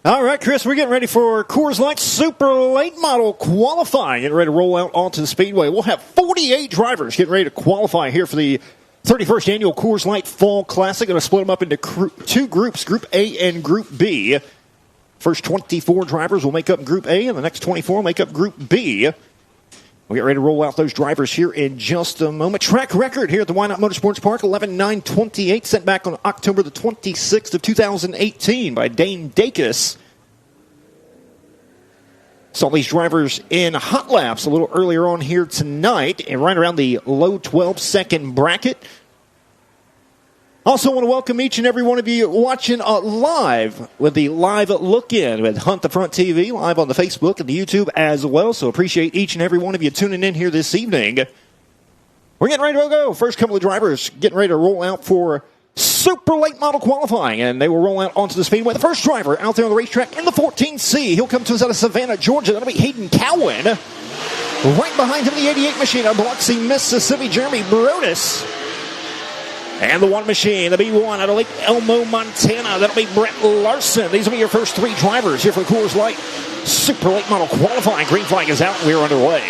All right, Chris, we're getting ready for Coors Light Super Late Model qualifying. Getting ready to roll out onto the speedway. We'll have 48 drivers getting ready to qualify here for the 31st Annual Coors Light Fall Classic. Going to split them up into two groups, Group A and Group B. First 24 drivers will make up Group A, and the next 24 will make up Group B. We'll get ready to roll out those drivers here in just a moment. Track record here at the Whynot Motorsports Park, 11.928, sent back on October the 26th of 2018 by Dane Dacus. Saw these drivers in hot laps a little earlier on here tonight, and right around the low 12-second bracket. Also want to welcome each and every one of you watching live with the live look-in with Hunt the Front TV, live on the Facebook and the YouTube as well. So appreciate each and every one of you tuning in here this evening. We're getting ready to go. First couple of drivers getting ready to roll out for Super Late Model qualifying, and they will roll out onto the speedway. The first driver out there on the racetrack in the 14C. He'll come to us out of Savannah, Georgia. That'll be Hayden Cowan. Right behind him, the 88 machine out of Biloxi, Mississippi, Jeremy Brodus. And the one machine, the B1 out of Lake Elmo, Montana. That'll be Brett Larson. These will be your first three drivers here for Coors Light Super Late Model qualifying. Green flag is out, and we're underway.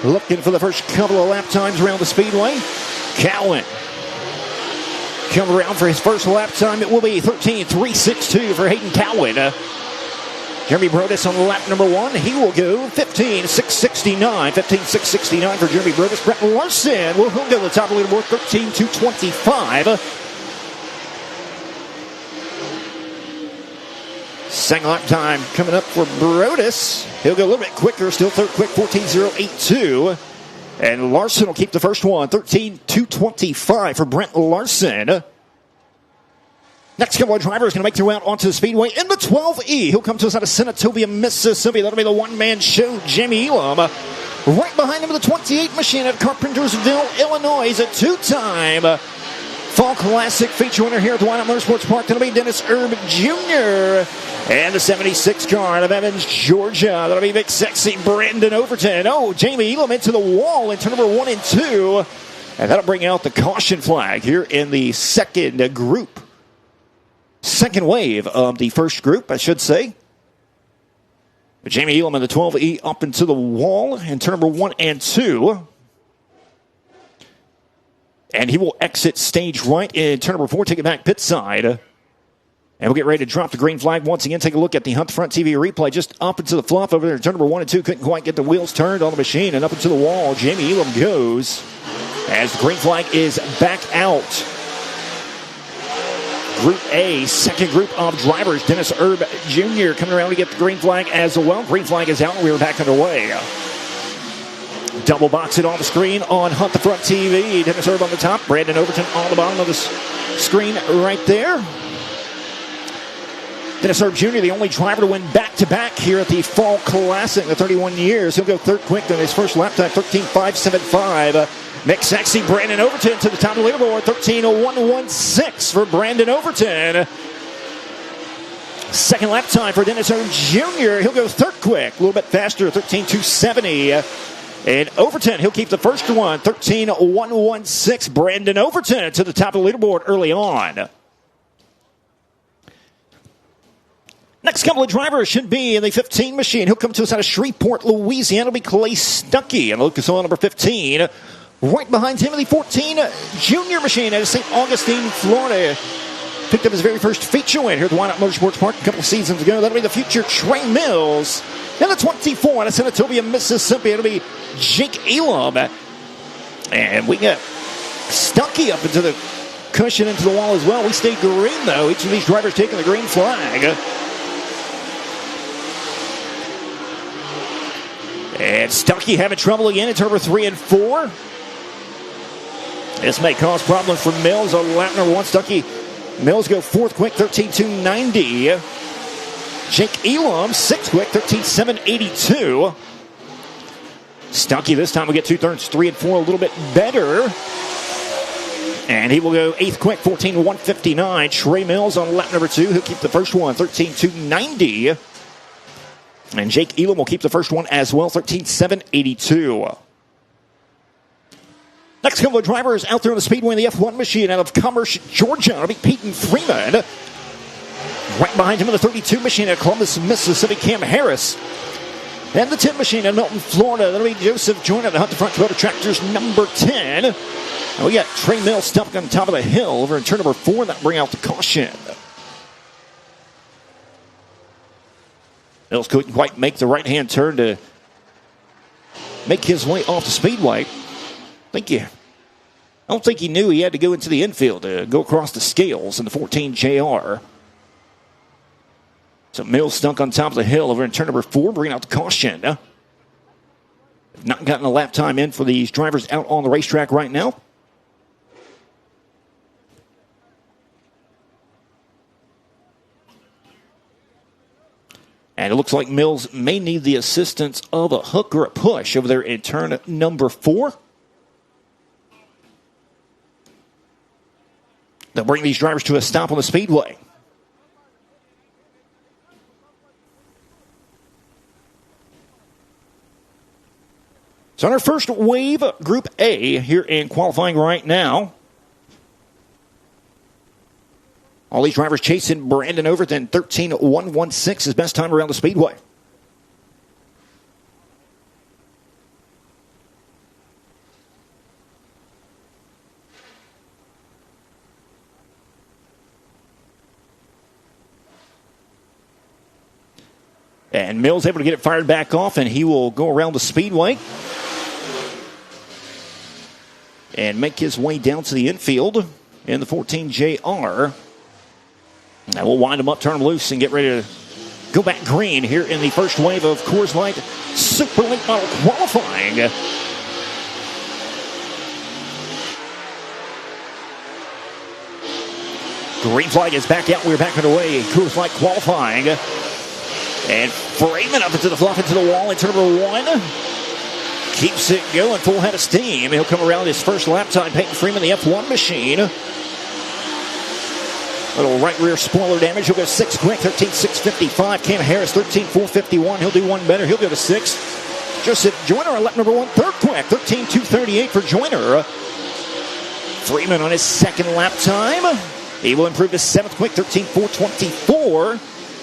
Looking for the first couple of lap times around the speedway. Cowan come around for his first lap time. It will be 13.362 for Hayden Cowan. Jeremy Brodus on lap number one. He will go 15.669. 15.669 for Jeremy Brodus. Brett Larson will go to the top of the leaderboard, 13.225. Second lap time coming up for Brodus. He'll go a little bit quicker, still third quick, 14.082. And Larson will keep the first one, 13.225 for Brett Larson. Next couple of drivers going to make their way out onto the speedway in the 12E. He'll come to us out of Senatobia, Mississippi. That'll be the one-man show, Jimmy Elam. Right behind him, the 28 machine at Carpentersville, Illinois. He's a two-time Fall Classic feature winner here at the Whynot Motorsports Park. That'll be Dennis Erb Jr. And the 76 car out of Evans, Georgia. That'll be big, sexy Brandon Overton. Oh, Jamie Elam into the wall in turn number 1 and 2. And that'll bring out the caution flag here in the second group. Second wave of the first group, I should say. But Jamie Elam in the 12E up into the wall in turn number 1 and 2. And he will exit stage right in turn number 4, take it back pit side. And we'll get ready to drop the green flag once again. Take a look at the Hunt Front TV replay. Just up into the fluff over there. Turn number 1 and 2 couldn't quite get the wheels turned on the machine. And up into the wall, Jamie Elam goes as the green flag is back out. Group A, second group of drivers. Dennis Erb Jr. coming around to get the green flag as well. Green flag is out, and we are back underway. Double box it on the screen on Hunt the Front TV. Dennis Erb on the top, Brandon Overton on the bottom of the screen right there. Dennis Erb Jr., the only driver to win back-to-back here at the Fall Classic in the 31 years. He'll go third quick on his first lap time, 13.575. Next, sexy Brandon Overton to the top of the leaderboard, 13.0116 for Brandon Overton. Second lap time for Dennis Erb Jr. He'll go third quick, a little bit faster, 13.270. And Overton, he'll keep the first one, 13.116. Brandon Overton to the top of the leaderboard early on. Next couple of drivers should be in the 15 machine. He'll come to us out of Shreveport, Louisiana. It'll be Clay Stuckey and Lucas Oil number 15. Right behind him in the 14 junior machine out of St. Augustine, Florida. Picked up his very first feature win here at the Whynot Motorsports Park a couple of seasons ago. That'll be the future Trey Mills. And the 24 out of Senatobia, Mississippi. It'll be Jake Elam. And we got Stuckey up into the cushion, into the wall as well. We stay green, though. Each of these drivers taking the green flag. And Stuckey having trouble again in turn number 3 and 4. This may cause problems for Mills on lap number 1. Stuckey, Mills go fourth quick, 13.290. Jake Elam, sixth quick, 13.782. Stuckey this time will get two turns 3 and 4 a little bit better. And he will go eighth quick, 14.159. Trey Mills on lap number 2. He'll keep the first one, 13.290. And Jake Elam will keep the first one as well, 13.782. Next couple of drivers out there on the speedway in the F1 machine out of Commerce, Georgia. It'll be Pete and Freeman. Right behind him in the 32 machine at Columbus, Mississippi, Cam Harris. And the 10 machine in Milton, Florida. That'll be Joseph Joyner to hunt the front Toyota Tractors number 10. And we got Trey Mills stuck on top of the hill over in turn number 4. That'll bring out the caution. Mills couldn't quite make the right-hand turn to make his way off the speedway. I don't think he knew he had to go into the infield to go across the scales in the 14 JR. So Mills stuck on top of the hill over in turn number 4, bringing out the caution. Not gotten a lap time in for these drivers out on the racetrack right now. And it looks like Mills may need the assistance of a hook or a push over there in turn number 4. They'll bring these drivers to a stop on the speedway. So on our first wave, Group A here in qualifying right now. All these drivers chasing Brandon Overton, 13.116, his best time around the speedway. And Mills able to get it fired back off, and he will go around the speedway and make his way down to the infield in the 14 JR. And we'll wind him up, turn him loose, and get ready to go back green here in the first wave of Coors Light Super Late Model qualifying. Green flag is back out. We're back underway. Coors Light qualifying. And Freeman up into the fluff, into the wall in turn number 1. Keeps it going, full head of steam. He'll come around his first lap time. Peyton Freeman, the F1 machine. Little right rear spoiler damage. He'll go 6 quick, 13.655. Cam Harris, 13.451. He'll do one better. He'll go to 6. Joseph Joyner on lap number 1, third quick, 13.238 for Joyner. Freeman on his second lap time. He will improve his 7th quick, 13.424.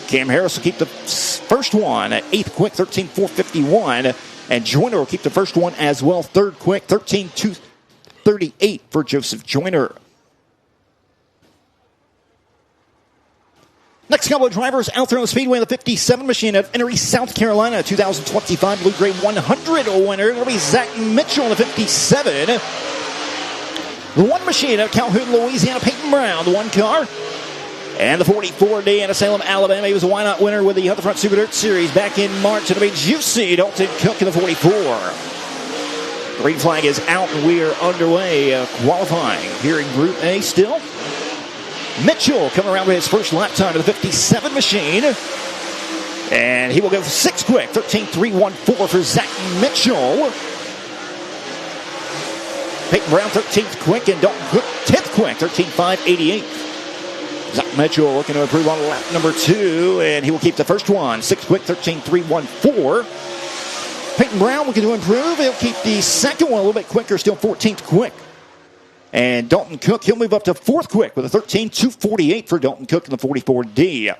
Cam Harris will keep the first one at 8th quick, 13.451. And Joyner will keep the first one as well, 3rd quick, 13.238 for Joseph Joyner. Next couple of drivers out there on the speedway in the 57 machine of Erie, South Carolina, 2025 Blue Gray 100 winner. It'll be Zach Mitchell in the 57. The 1 machine of Calhoun, Louisiana, Peyton Brown, the 1 car. And the 44D out of Salem, Alabama. He was a Whynot winner with the Other Front Super Dirt Series back in March. It'll be Juicy Dalton Cook in the 44. Green flag is out, and we are underway qualifying here in Group A still. Mitchell coming around with his first lap time to the 57 machine. And he will go 6 quick, 13.314 for Zach Mitchell. Peyton Brown, 13th quick, and Dalton Cook, 10th quick, 13.588. Zach Mitchell looking to improve on lap number 2, and he will keep the first one. 6 quick, 13.314. Peyton Brown looking to improve. He'll keep the second one a little bit quicker, still 14th quick. And Dalton Cook, he'll move up to 4th quick with a 13.248 for Dalton Cook in the 44D.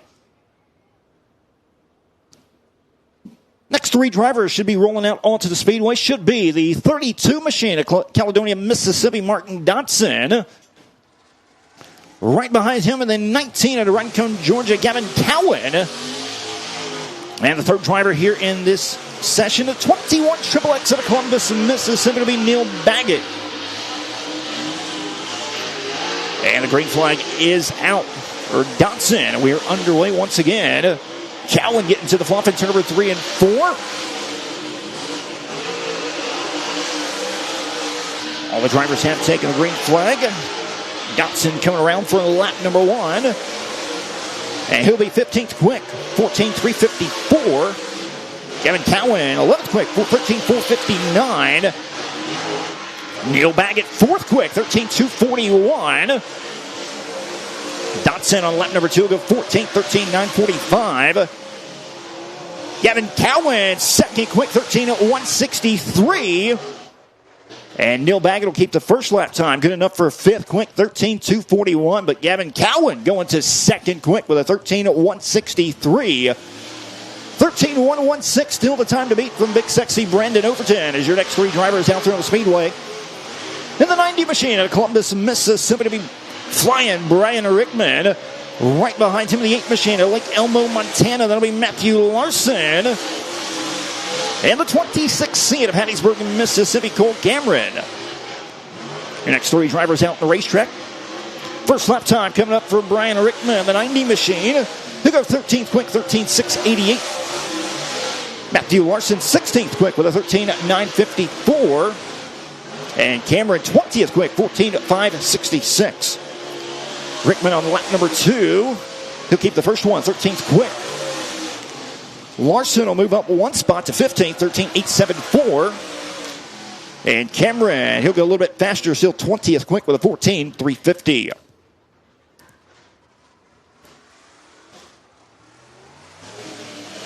Next 3 drivers should be rolling out onto the speedway. Should be the 32 machine of Caledonia, Mississippi, Martin Dotson. Right behind him, and then 19 out of Rincon, Georgia, Gavin Cowan. And the 3rd driver here in this session, the 21 XXX out of Columbus, Mississippi, will be Neil Baggett. And the green flag is out for Dotson. We are underway once again. Cowan getting to the flop in turn number 3 and 4. All the drivers have taken the green flag. Dotson coming around for lap number 1. And he'll be 15th quick, 14.354. Gavin Cowan, 11th quick, 13.459. Neil Baggett, 4th quick, 13.241. Dotson on lap number 2 will go 14th, 13.945. Gavin Cowan, 2nd quick, 13.163. And Neil Baggett will keep the first lap time. Good enough for fifth quick, 13:241. But Gavin Cowan going to second quick with a 13:163. 13:116, still the time to beat from Big Sexy Brandon Overton as your next three drivers out there on the speedway. In the 90 machine at Columbus, Mississippi, to be flying Brian Rickman. Right behind him in the 8 machine at Lake Elmo, Montana, that'll be Matthew Larson. And the 26 seed of Hattiesburg, Mississippi, Cole Cameron. Your next three drivers out in the racetrack. First lap time coming up for Brian Rickman, the 90 machine. He'll go 13th quick, 13:688. Matthew Larson, 16th quick with a 13:954. And Cameron, 20th quick, 14:566. Rickman on lap number 2. He'll keep the first one, 13th quick. Larson will move up one spot to 15th, 13:874. And Cameron, he'll go a little bit faster, still 20th quick with a 14:350.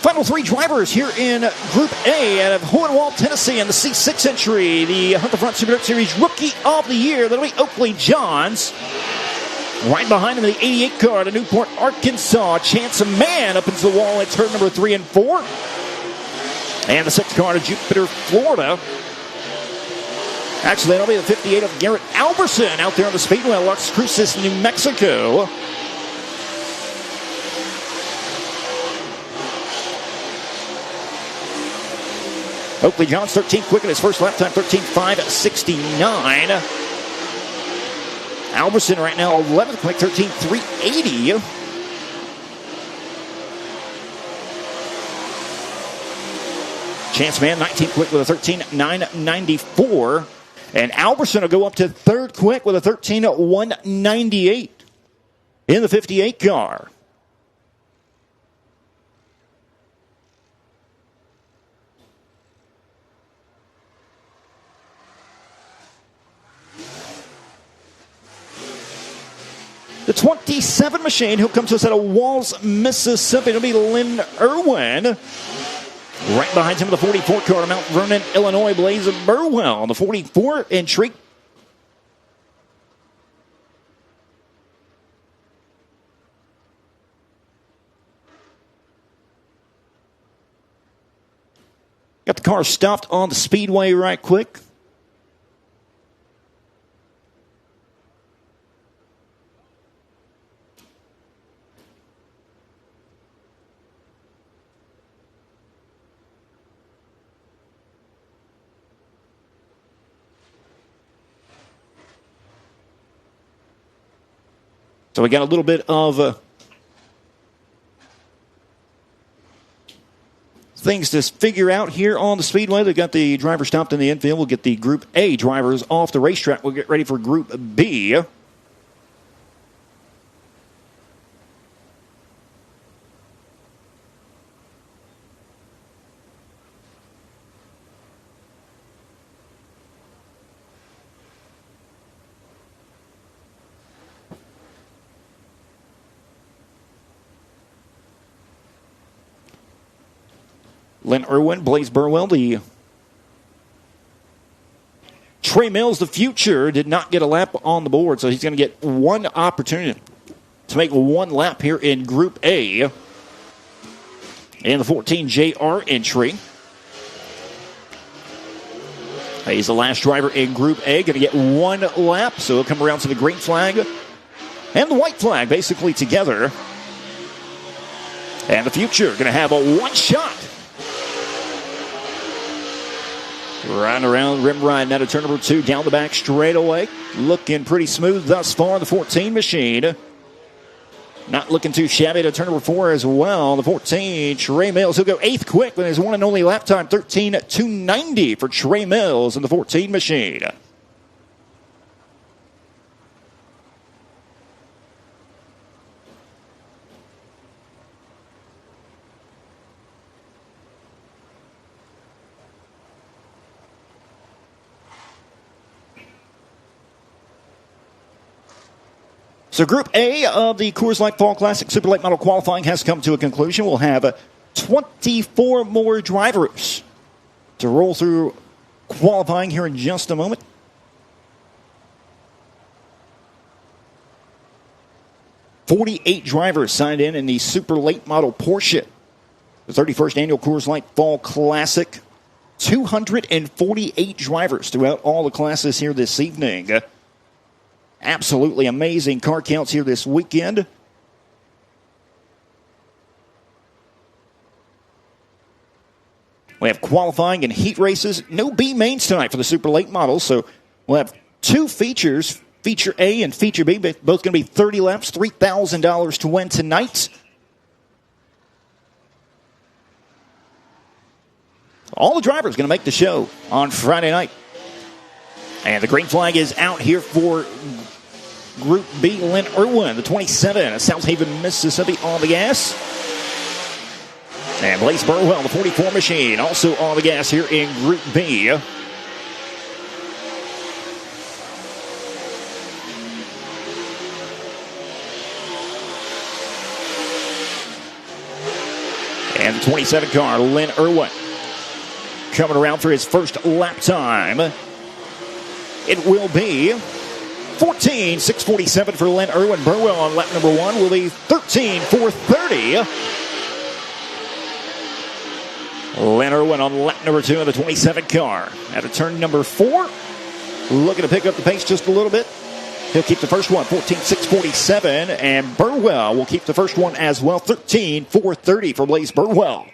Final three drivers here in Group A out of Whitwell, Tennessee, in the C6 entry. The Hunt the Front Super Dirt Series Rookie of the Year. That'll be Oakley Johns. Right behind him in the 88 car to Newport, Arkansas. Chance of Man up into the wall at turn number 3 and 4. And the 6 car to Jupiter, Florida. Actually, that'll be the 58 of Garrett Albertson out there on the speedway, Las Cruces, New Mexico. Oakley Johns, 13th quick in his first lap time, 13:569. Albertson right now 11th quick, 13:380. Chance Man 19th quick with a 13:994. And Albertson will go up to third quick with a 13:198 in the 58 car. The 27 machine, he'll come to us out of Walls, Mississippi. It'll be Lynn Irwin. Right behind him in the 44 car to Mount Vernon, Illinois, Blaze Burwell. The 44 entry. Got the car stopped on the speedway right quick. So we got a little bit of things to figure out here on the speedway. They've got the driver stopped in the infield. We'll get the Group A drivers off the racetrack. We'll get ready for Group B. Lynn Irwin, Blaze Burwell, the Trey Mills, the future, did not get a lap on the board, so he's going to get one opportunity to make one lap here in Group A. And the 14 JR entry. He's the last driver in Group A, going to get one lap, so he'll come around to the green flag and the white flag basically together. And the future going to have a one shot. Riding around, rim ride now to turn number 2, down the back straightaway. Looking pretty smooth thus far, the 14 machine. Not looking too shabby to turn number 4 as well. The 14, Trey Mills. He'll go 8th quick with his one and only lap time, 13:290 for Trey Mills in the 14 machine. So Group A of the Coors Light Fall Classic Super Late Model Qualifying has come to a conclusion. We'll have 24 more drivers to roll through qualifying here in just a moment. 48 drivers signed in the super late model Porsche. The 31st annual Coors Light Fall Classic. 248 drivers throughout all the classes here this evening. Absolutely amazing car counts here this weekend. We have qualifying and heat races. No B mains tonight for the super late models, so we'll have two features, Feature A and Feature B, both going to be 30 laps, $3,000 to win tonight. All the drivers going to make the show on Friday night. And the green flag is out here for Group B. Lynn Irwin, the 27, at South Haven, Mississippi, on the gas. And Blaze Burwell, the 44 machine, also on the gas here in Group B. And the 27 car, Lynn Irwin, coming around for his first lap time. It will be 14.647 for Lynn Irwin. Burwell on lap number 1 will be 13.430. Lynn Irwin on lap number 2 of the 27 car. At a turn number 4, looking to pick up the pace just a little bit. He'll keep the first one, 14.647, and Burwell will keep the first one as well, 13.430 for Blaze Burwell.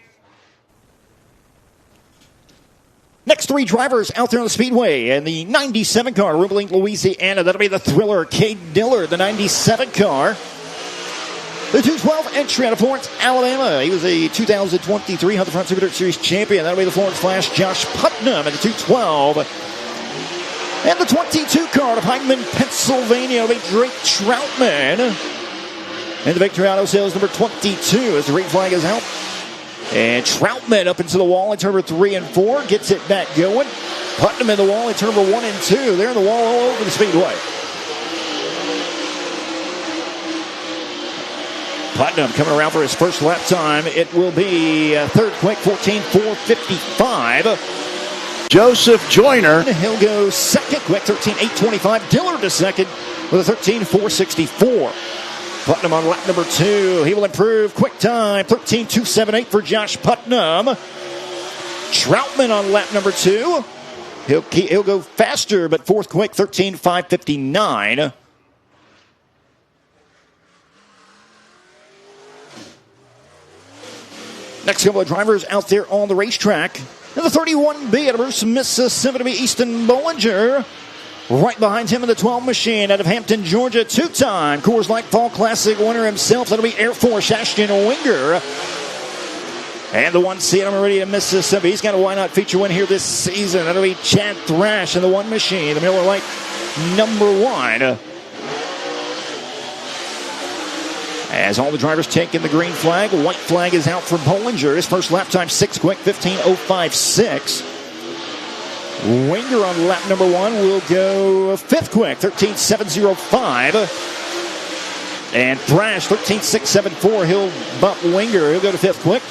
Next three drivers out there on the speedway, and the 97 car, Rumbling, Louisiana. That'll be the thriller, Cade Dillard, the 97 car. The 212 entry out of Florence, Alabama. He was a 2023 Hunt the Front Super Dirt Series champion. That'll be the Florence Flash, Josh Putnam, at the 212. And the 22 car of Heineman, Pennsylvania, will be Drake Troutman. And the victory auto sales number 22 as the green flag is out. And Troutman up into the wall in turn number 3 and 4. Gets it back going. Putnam in the wall in turn number 1 and 2. They're in the wall all over the speedway. Putnam coming around for his first lap time. It will be third quick, 14.455. Joseph Joyner. He'll go second quick, 13.825. Dillard to second with a 13.464. Putnam on lap number 2. He will improve. Quick time, 13.278 for Josh Putnam. Troutman on lap number 2. He'll go faster, but fourth quick, 13.559. Next couple of drivers out there on the racetrack. And the 31B out of Bruce, Mississippi, to be Easton Bollinger. Right behind him in the 12 machine out of Hampton, Georgia, two-time Coors Light Fall Classic winner himself. That'll be Air Force Ashton Winger. And the 1C out of Meridian, Mississippi. He's got a Whynot feature win here this season. That'll be Chad Thrash in the 1 machine, the Miller Lite number 1. As all the drivers take in the green flag, white flag is out for Bollinger. His first lap time, 6 quick, 15.056. Winger on lap number 1 will go fifth quick, 13.705. And Thrash, 13.674. He'll bump Winger. He'll go to fifth quick.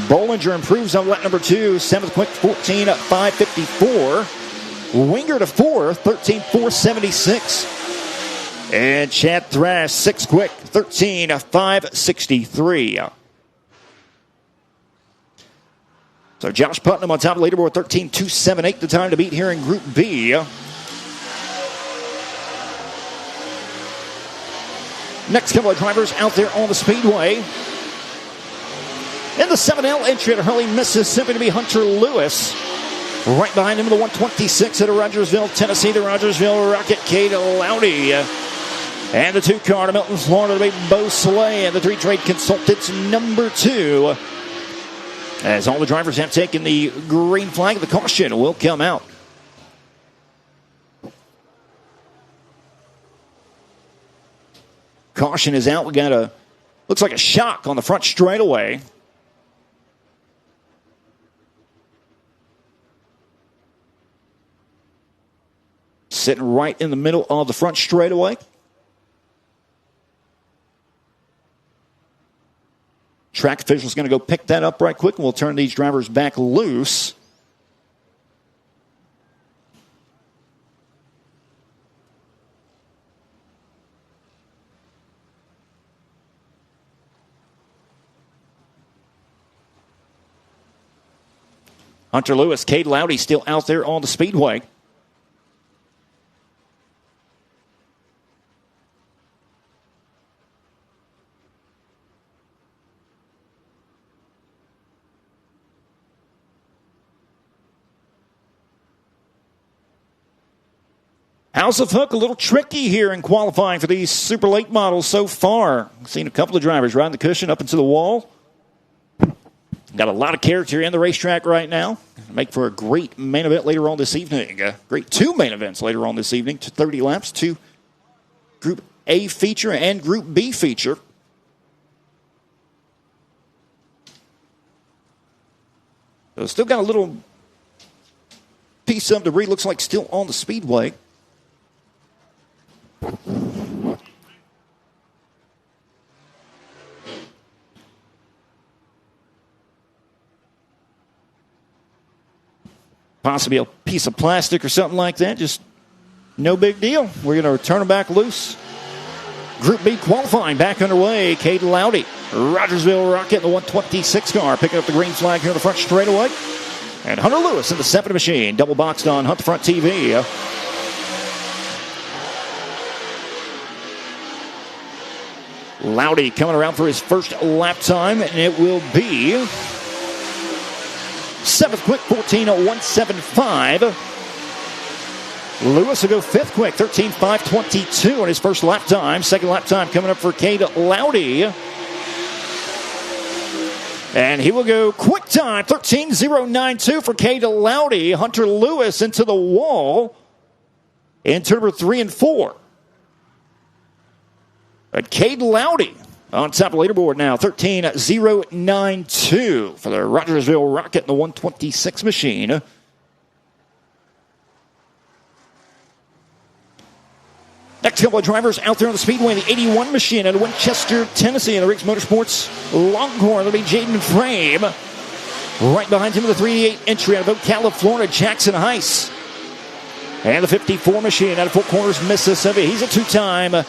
Bollinger improves on lap number 2, seventh quick, 14.554. Winger to fourth, 13.476. And Chad Thrash, sixth quick, 13.563. So Josh Putnam on top of the leaderboard, 13.278, the time to beat here in Group B. Next couple of drivers out there on the speedway. In the 7L entry at Hurley, Mississippi, to be Hunter Lewis. Right behind him in the 126 at Rogersville, Tennessee, the Rogersville Rocket, Cade Loudy. And the 2 car to Milton, Florida, to be Bo Slay, and the 3 Trade Consultants number 2. As all the drivers have taken the green flag, the caution will come out. Caution is out. We got looks like a shock on the front straightaway. Sitting right in the middle of the front straightaway. Track official's going to go pick that up right quick, and we'll turn these drivers back loose. Hunter Lewis, Cade Loudy still out there on the speedway. House of Hook, a little tricky here in qualifying for these super late models so far. Seen a couple of drivers riding the cushion up into the wall. Got a lot of character in the racetrack right now. Make for a great main event later on this evening. Great two main events later on this evening. 30 laps, two Group A feature and Group B feature. So still got a little piece of debris. Looks like still on the speedway. Possibly a piece of plastic or something like that. Just no big deal. We're going to turn them back loose. Group B qualifying back underway. Cade Loudy, Rogersville Rocket in the 126 car, picking up the green flag here in the front straightaway. And Hunter Lewis in the 70 machine, double boxed on Hunt the Front TV. Loudy coming around for his first lap time, and it will be 7th quick, 14:175. Lewis will go 5th quick, 13:522 on his first lap time. Second lap time coming up for Cade Loudy. And he will go quick time, 13:092 for Cade Loudy. Hunter Lewis into the wall in turn number 3 and 4. But Cade Loudy on top of the leaderboard now, 13:092 for the Rogersville Rocket in the 126 machine. Next couple of drivers out there on the speedway, the 81 machine out of Winchester, Tennessee, in the Whynot Motorsports Longhorn. That'll be Jaden Frame. Right behind him with the 388 entry out of Ocala, Florida, Jackson Heist. And the 54 machine out of Four Corners, Mississippi. He's a two-time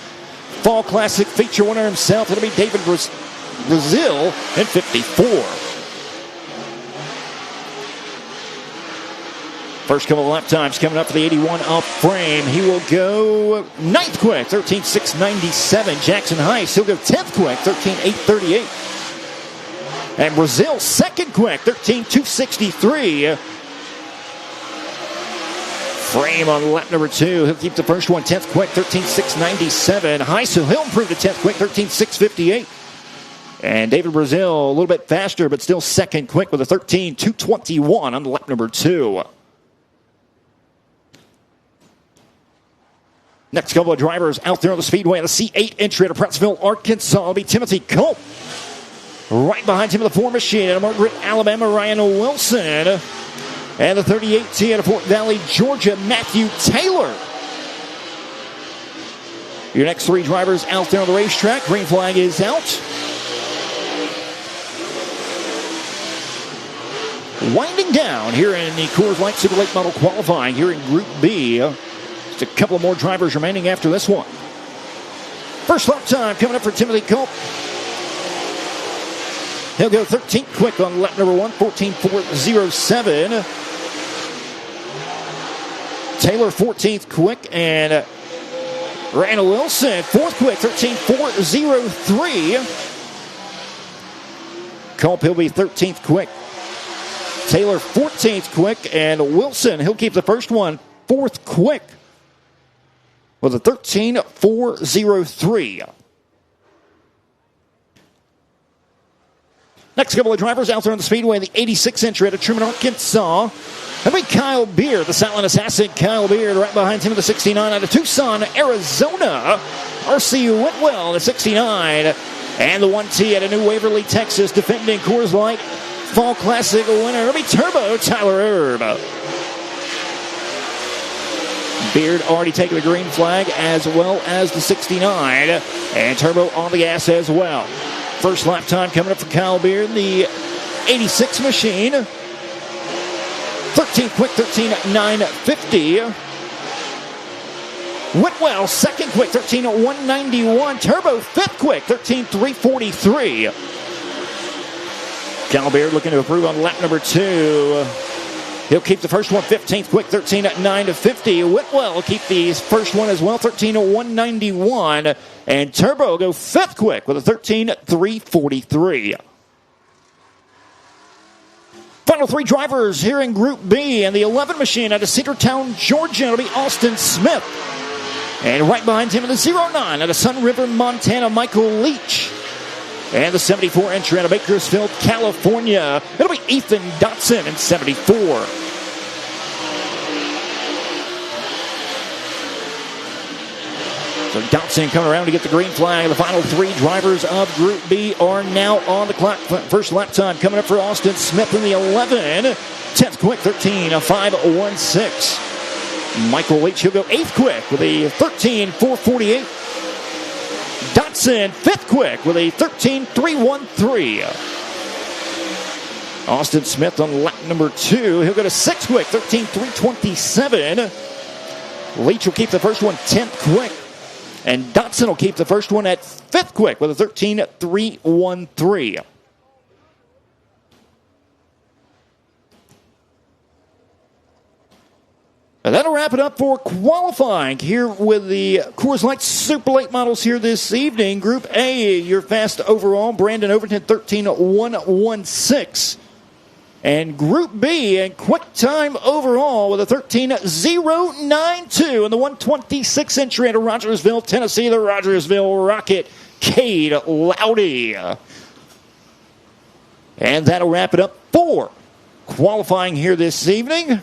Fall Classic feature winner himself. It'll be David Brazil in 54. First couple of lap times coming up for the 81 off frame. He will go 9th quick, 13:697. Jackson Heist, he'll go 10th quick, 13:838. And Brazil, 2nd quick, 13:263. Frame on lap number 2. He'll keep the first one 10th quick, 13:697. Heist, he'll improve to 10th quick, 13:658. And David Brazil, a little bit faster, but still 2nd quick with a 13:221 on lap number 2. Next couple of drivers out there on the speedway. The C8 entry out of Prattsville, Arkansas. It'll be Timothy Culp. Right behind him, the 4 machine out of Margaret, Alabama, Ryan Wilson. And the 38T out of Fort Valley, Georgia, Matthew Taylor. Your next 3 drivers out there on the racetrack. Green flag is out. Winding down here in the Coors Light Super Late Model qualifying here in Group B. Just a couple more drivers remaining after this one. First lap time coming up for Timothy Culp. He'll go 13th quick on lap number 1, 14:407. Taylor 14th quick, and Randall Wilson 4th quick, 13:403. Culp, he'll be 13th quick. Taylor 14th quick, and Wilson, he'll keep the first one 4th quick with a 13:403. Next couple of drivers out there on the speedway, the 86 entry out of Truman, Arkansas. That'll be Kyle Beard, the silent assassin Kyle Beard. Right behind him with the 69 out of Tucson, Arizona. R.C. Whitwell, the 69. And the 1T out of New Waverly, Texas, defending Coors Light Fall Classic winner. It'll be Turbo Tyler Erb. Beard already taking the green flag as well as the 69. And Turbo on the gas as well. First lap time coming up for Kyle Beard, the 86 machine. 13th quick, 13:950. Whitwell, 2nd quick, 13:191. Turbo, 5th quick, 13:343. Kyle Beard looking to improve on lap number 2. He'll keep the first one 15th quick, 13:09:50. Whitwell will keep the first one as well, 13:01:91. And Turbo will go 5th quick with a 13:03:43. Final 3 drivers here in Group B, and the 11 machine out of Cedartown, Georgia, it'll be Austin Smith. And right behind him in the 09 out of Sun River, Montana, Michael Leach. And the 74 entry out of Bakersfield, California, it'll be Ethan Dotson in 74. So Dotson coming around to get the green flag. The final 3 drivers of Group B are now on the clock. First lap time coming up for Austin Smith in the 11. 10th quick, 13:05:16. Michael Leach, he'll go 8th quick with a 13:04:48. Dotson, 5th quick with a 13:03:13. Austin Smith on lap number 2. He'll go to 6th quick, 13:03:27. Leach will keep the first one 10th quick. And Dotson will keep the first one at 5th quick with a 13:03:13. And that'll wrap it up for qualifying here with the Coors Light Super Late models here this evening. Group A, your fast overall, Brandon Overton, 13:01:16. And Group B, and quick time overall with a 13:092. And the 126 entry into Rogersville, Tennessee, the Rogersville Rocket, Cade Loudy. And that'll wrap it up for qualifying here this evening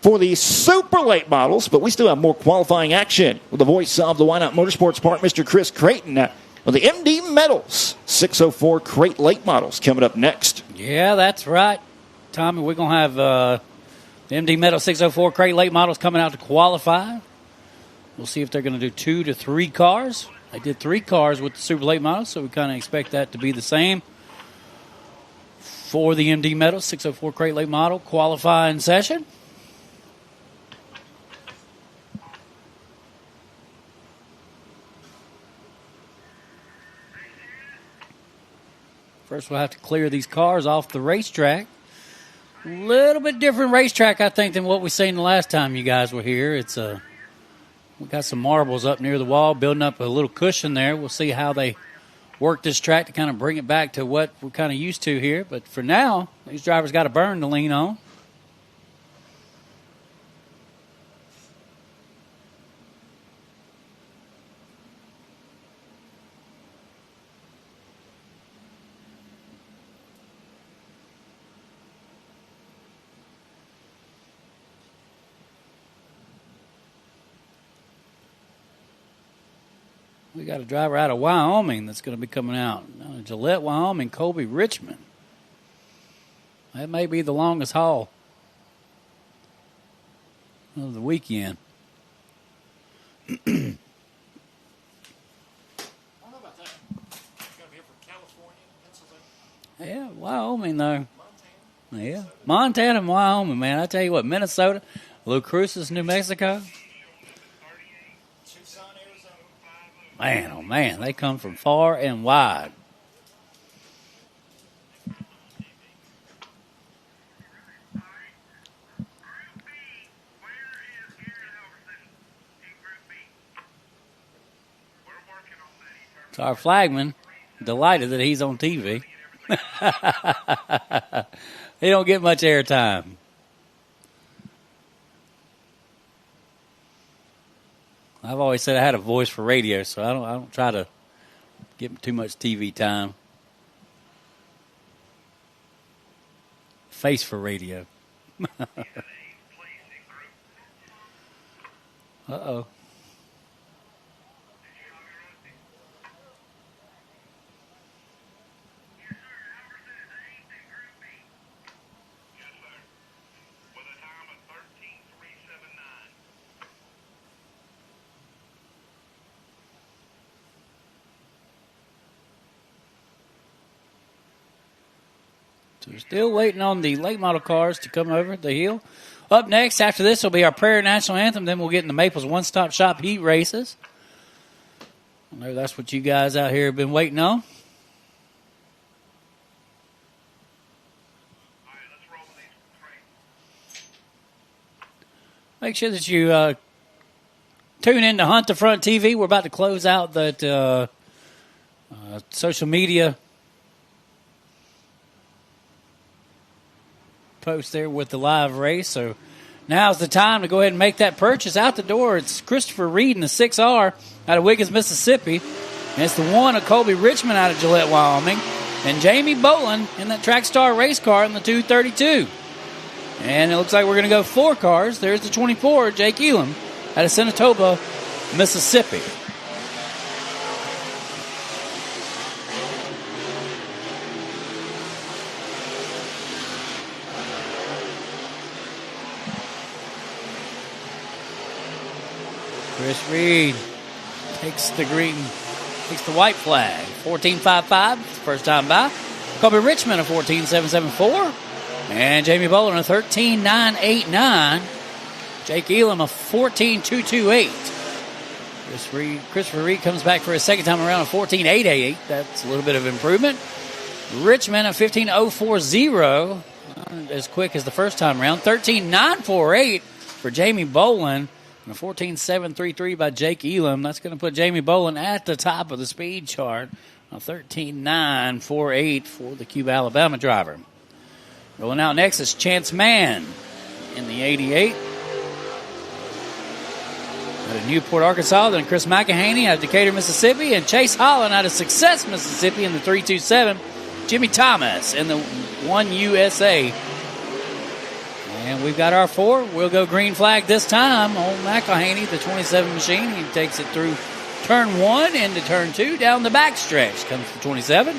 for the super late models, but we still have more qualifying action with the voice of the Whynot Motorsports Park, Mr. Chris Creighton, with the MD Metals 604 Crate Late models coming up next. Yeah, that's right, Tommy. We're going to have the MD Metals 604 Crate Late models coming out to qualify. We'll see if they're going to do 2 to 3 cars. They did 3 cars with the super late models, so we kind of expect that to be the same for the MD Metals 604 Crate Late model qualifying session. First, we'll have to clear these cars off the racetrack. A little bit different racetrack, I think, than what we seen the last time you guys were here. It's we got some marbles up near the wall, building up a little cushion there. We'll see how they work this track to kind of bring it back to what we're kind of used to here. But for now, these drivers got a burn to lean on. We got a driver out of Wyoming that's going to be coming out. Gillette, Wyoming, Colby Richmond. That may be the longest haul of the weekend. I don't know about that. Got to be here from California, Pennsylvania. Yeah, Wyoming, though. Montana. Yeah, Montana and Wyoming, man. I tell you what, Minnesota, Las Cruces, New Mexico. Man, oh man, they come from far and wide. So our flagman, delighted that he's on TV. He don't get much airtime. I've always said I had a voice for radio, so I don't try to get too much TV time. Face for radio. Uh-oh. So we're still waiting on the late model cars to come over the hill. Up next, after this, will be our Prairie National Anthem. Then we'll get in the Maples One-Stop Shop heat races. I know that's what you guys out here have been waiting on. make sure that you tune in to Hunt the Front TV. We're about to close out that social media post there with the live race. So now's the time to go ahead and make that purchase. Out the door, it's Christopher Reed in the 6R out of Wiggins, Mississippi. And it's the 1 of Colby Richmond out of Gillette, Wyoming. And Jamie Boland in that Track Star race car in the 232. And it looks like we're going to go 4 cars. There's the 24, Jake Elam out of Senatoba, Mississippi. Chris Reed takes the white flag. 14.55, first time by. Colby Richmond a 14.774. And Jamie Boland a 13.989. Jake Elam a 14.228. Christopher Reed comes back for his second time around a 14.888. That's a little bit of improvement. Richmond a 15.040. Not as quick as the first time around. 13.948 for Jamie Boland. And a 14.733 by Jake Elam. That's going to put Jamie Boland at the top of the speed chart. A 13.948 for the Cuba, Alabama driver. Rolling out next is Chance Mann in the 88. Out of Newport, Arkansas. Then Chris McEhaney out of Decatur, Mississippi. And Chase Holland out of Success, Mississippi in the 327. Jimmy Thomas in the 1 USA. And we've got our 4. We'll go green flag this time on McElhaney, the 27 machine. He takes it through turn 1 into turn 2. Down the back stretch comes the 27.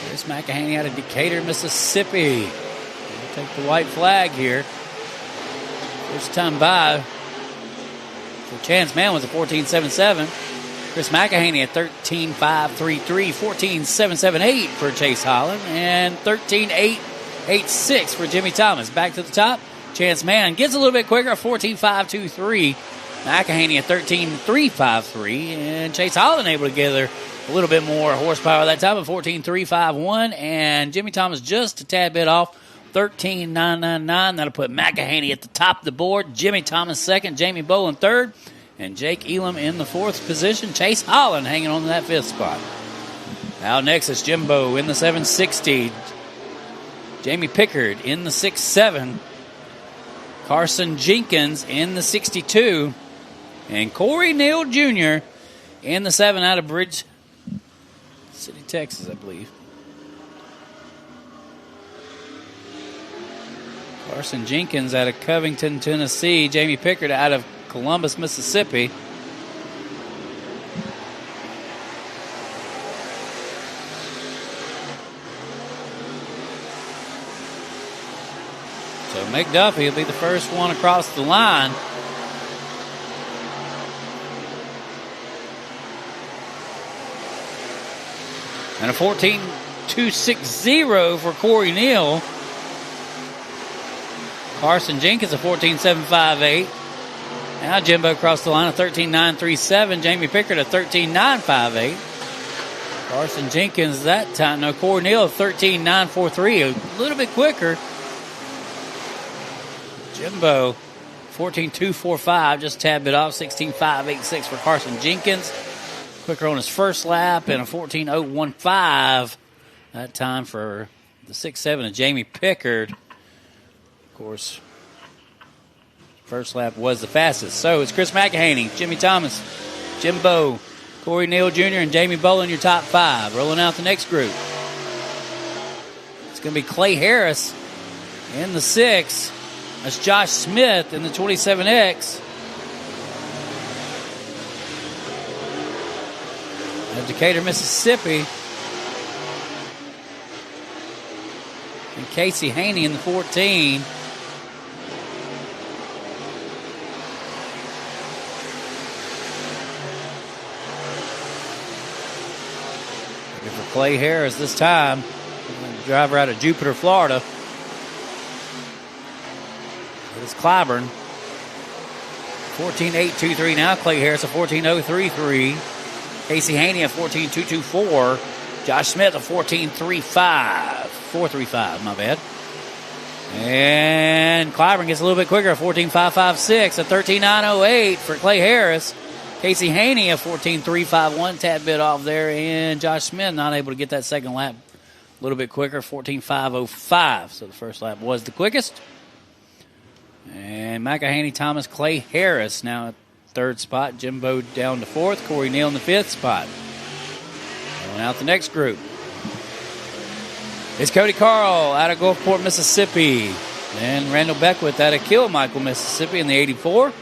There's McElhaney out of Decatur, Mississippi. We'll take the white flag here. First time by for Chance Mann was a 14.77. Chris McElhaney at 13.533. 14.778 for Chase Holland. And 13.886 for Jimmy Thomas. Back to the top. Chance Mann gets a little bit quicker. 14.523. McElhaney at 13.353. And Chase Holland able to gather a little bit more horsepower that time at 14.351. And Jimmy Thomas just a tad bit off. 13.999. That'll put McElhaney at the top of the board. Jimmy Thomas second. Jamie Boland third. And Jake Elam in the 4th position. Chase Holland hanging on to that 5th spot. Now next is Jimbo in the 760. Jamie Pickard in the 6.7. Carson Jenkins in the 62. And Corey Neal Jr. in the 7 out of Bridge City, Texas, I believe. Carson Jenkins out of Covington, Tennessee. Jamie Pickard out of Columbus, Mississippi. So McDuffie will be the first one across the line. And a 14.260 for Corey Neal. Carson Jenkins a 14.758. Now Jimbo across the line a 13.937. Jamie Pickard a 13.958. Carson Jenkins that time. No, Corey Neal a 13.943. A little bit quicker. Jimbo 14.245. Just a tad bit off. 16.586 for Carson Jenkins. Quicker on his first lap and a 14.015 that time for the 6.7 of Jamie Pickard. Of course, first lap was the fastest. So it's Chris McElhaney, Jimmy Thomas, Jimbo, Corey Neal Jr., and Jamie Boland, your top 5. Rolling out the next group. It's going to be Clay Harris in the 6. That's Josh Smith in the 27X. Of Decatur, Mississippi. And Casey Haney in the 14. Looking for Clay Harris this time. Driver out of Jupiter, Florida. It's Clyburn. 14.823 now. Clay Harris a 14.033. Casey Haney a 14.224. Josh Smith a 14.35. 4.35, my bad. And Clyburn gets a little bit quicker, 14.556, a 13.908 for Clay Harris. Casey Haney, a 14.351, tad bit off there. And Josh Smith not able to get that second lap a little bit quicker, 14.505. So the first lap was the quickest. And McElhaney, Thomas, Clay Harris now at third spot. Jimbo down to fourth. Corey Neal in the fifth spot. Going out the next group. It's Cody Carl out of Gulfport, Mississippi. And Randall Beckwith out of Kilmichael, Mississippi in the 84.